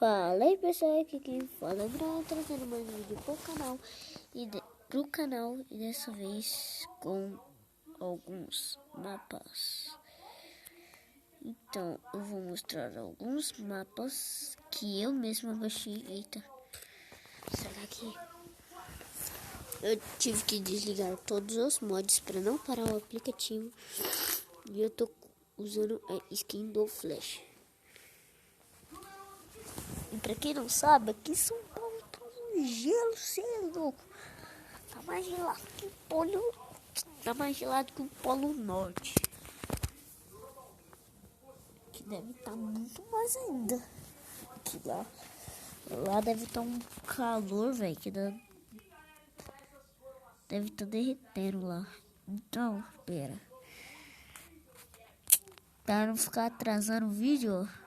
Fala aí pessoal, aqui quem fala é o Bruno, trazendo mais um vídeo pro canal e dessa vez com alguns mapas. Então eu vou mostrar alguns mapas que eu mesma baixei. Eita, será que eu tive que desligar todos os mods para não parar o aplicativo e eu tô usando a skin do Flash. E pra quem não sabe, aqui em São Paulo tá um gelo, cê é louco. Tá mais gelado que o Polo Norte. Que deve estar muito mais ainda. Que lá deve estar um calor, velho, que deve estar derretendo lá. Então, pera. Pra não ficar atrasando o vídeo, ó.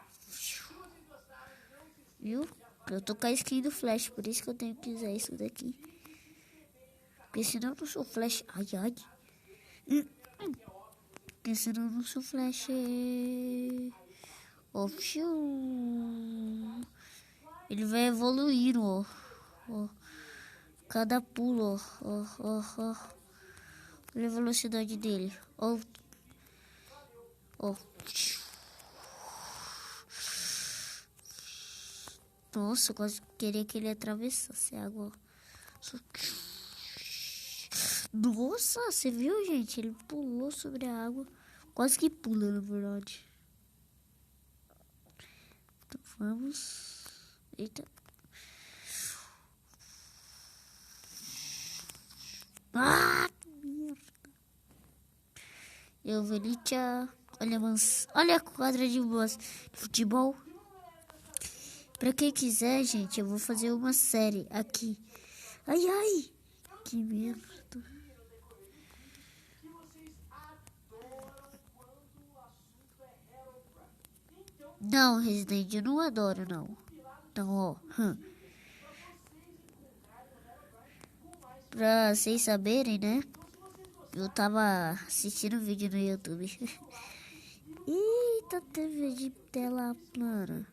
Viu? Eu tô com a skin do Flash, por isso que eu tenho que usar isso daqui. Porque senão eu não sou Flash. Ai, ai. Porque senão eu não sou Flash. Ó, ele vai evoluindo, ó. Ó. Cada pulo, ó. Olha a velocidade dele. Ó. Ó. Nossa, eu quase queria que ele atravessasse a água. Nossa, você viu, gente? Ele pulou sobre a água. Quase que pula, na verdade. Então vamos. Eita. Ah, que merda. Eu vou ali, tchau. Olha a quadra de futebol. Pra quem quiser, gente, eu vou fazer uma série aqui. Ai, ai. Que merda. Não, Resident, eu não adoro, não. Então, ó. Pra vocês saberem, né? Eu tava assistindo um vídeo no YouTube. Eita, TV de tela plana.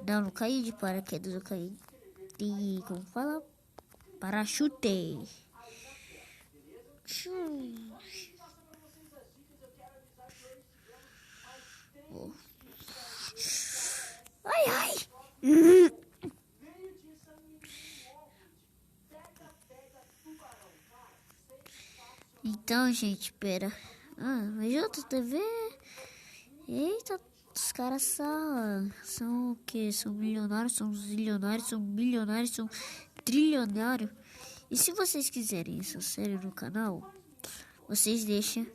Não caí de paraquedas, eu caí de, como fala? Parachutei. Oh. Ai, ai. Então, gente, pera. Mas outra TV. Eita, os caras são o que? São milionários, são zilionários, são bilionários, são trilionários. E se vocês quiserem essa série no canal, vocês deixam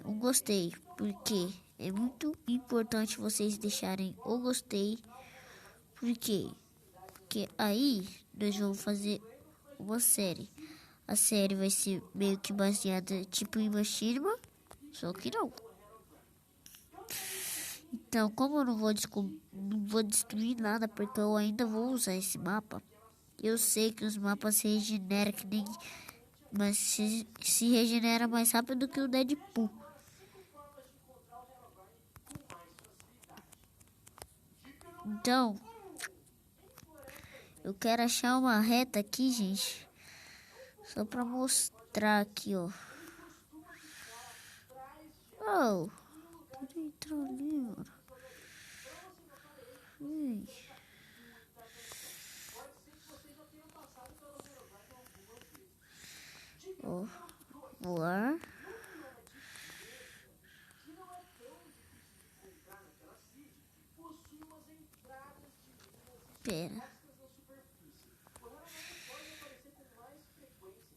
um gostei, porque é muito importante vocês deixarem o gostei. Por quê? Porque aí nós vamos fazer uma série. A série vai ser meio que baseada tipo em Machinima, só que não. Então, como eu não vou destruir nada, porque eu ainda vou usar esse mapa. Eu sei que os mapas se regeneram que nem... Mas se regenera mais rápido que o Deadpool. Então, eu quero achar uma reta aqui, gente. Só pra mostrar aqui, ó. Oh, queria entrar ali, mano. Ó, voar. Pera.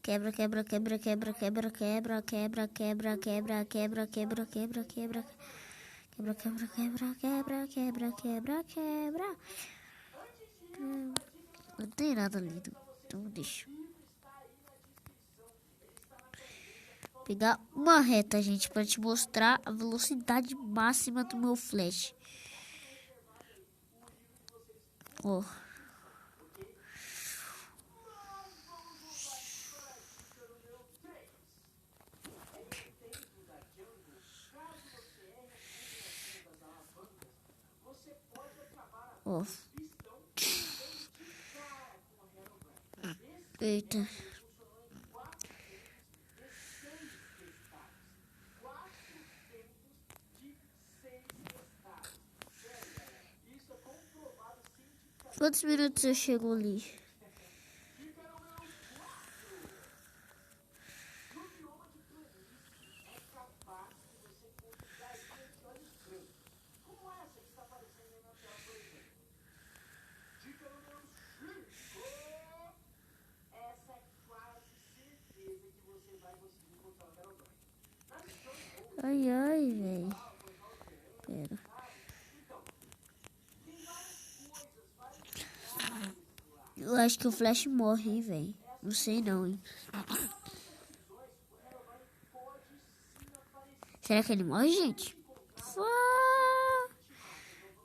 Quebra, quebra, quebra, quebra, quebra, quebra, quebra, quebra, quebra, quebra, quebra, quebra, quebra, quebra, quebra, quebra, quebra, quebra, quebra, quebra. Não tem nada ali, então deixa. Pegar uma reta, gente, para te mostrar a velocidade máxima do meu Flash. Ó. Ó. Eita. Quantos minutos eu chego ali? Ai, ai, velho. Pera. Eu acho que o Flash morre, hein, velho. Não sei não, hein. Será que ele morre, gente?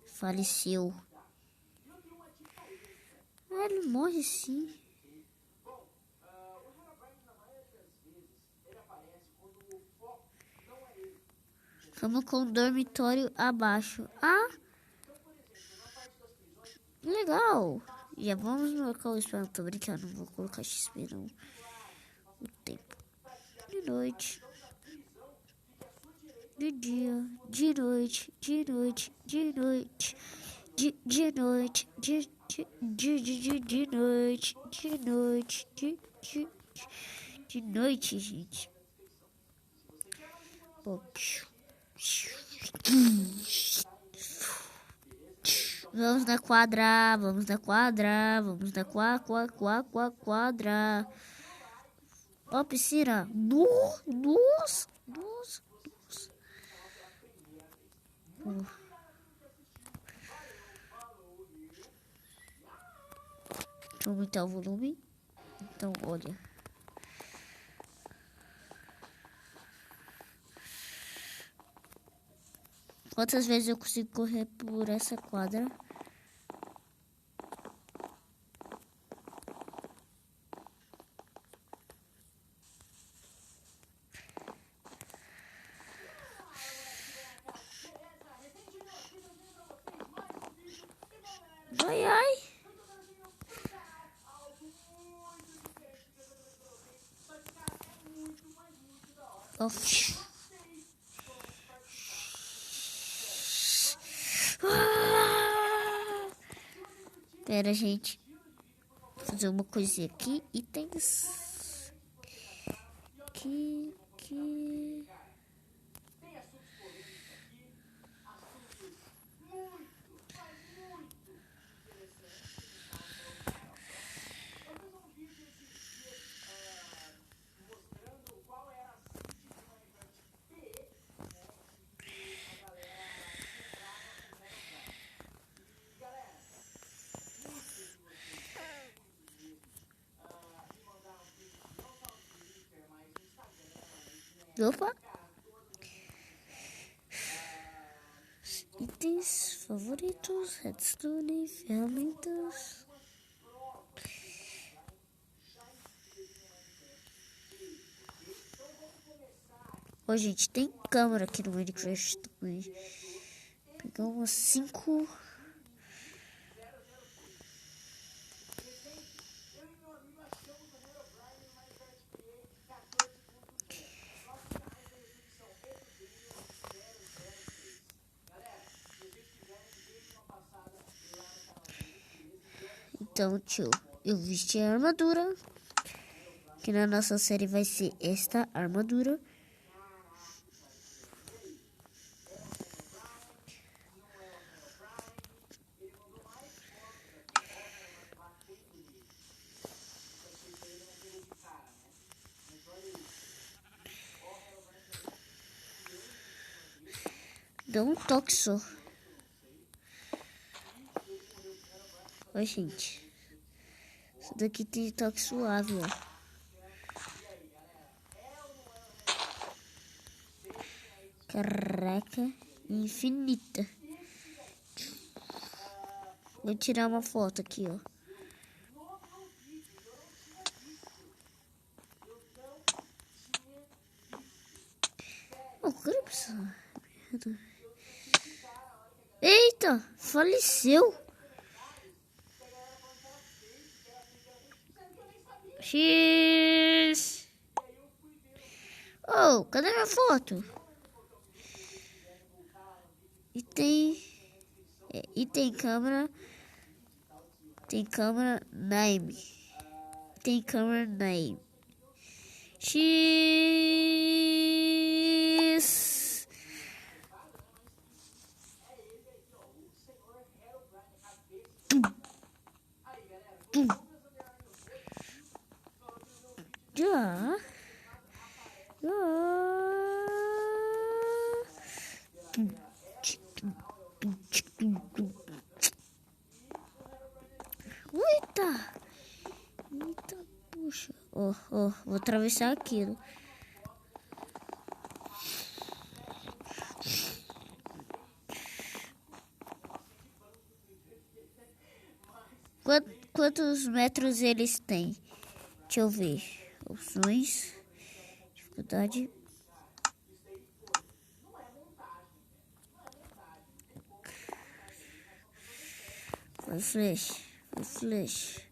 Faleceu. Ah, ele morre sim. Vamos com o dormitório abaixo. Ah! Legal! Já vamos colocar o espelho. Tô brincando, não vou colocar XP não. O tempo. De noite. De dia. De noite. De noite. De noite. De noite. De noite. De noite. De noite, gente. Vamos na quadra, vamos na quadra, vamos na quadra. Ó, piscina. Nossa. Deixa eu aumentar o volume. Então, olha. Quantas vezes eu consigo correr por essa quadra? Ai, ai. Oh. Pera, gente. Vou fazer uma coisinha aqui. Itens. Aqui. Opa. Itens favoritos, redstone, ferramentas. Ó, gente, tem câmera aqui no Minecraft também. Pegar umas 5. Então, tio, eu vesti a armadura. Que na nossa série vai ser esta armadura. Dá um toque só. Ó, gente. Isso daqui tem toque suave, ó. Caraca, infinita. Vou tirar uma foto aqui, ó. Eita, faleceu. X. Oh, cadê minha foto? E tem câmera. Tem câmera name. Tem câmera name. X. Já. Eita! Eita, puxa. Vou atravessar aquilo. Quantos metros eles têm? Deixa eu ver. Opções. Dificuldade. Foi flash.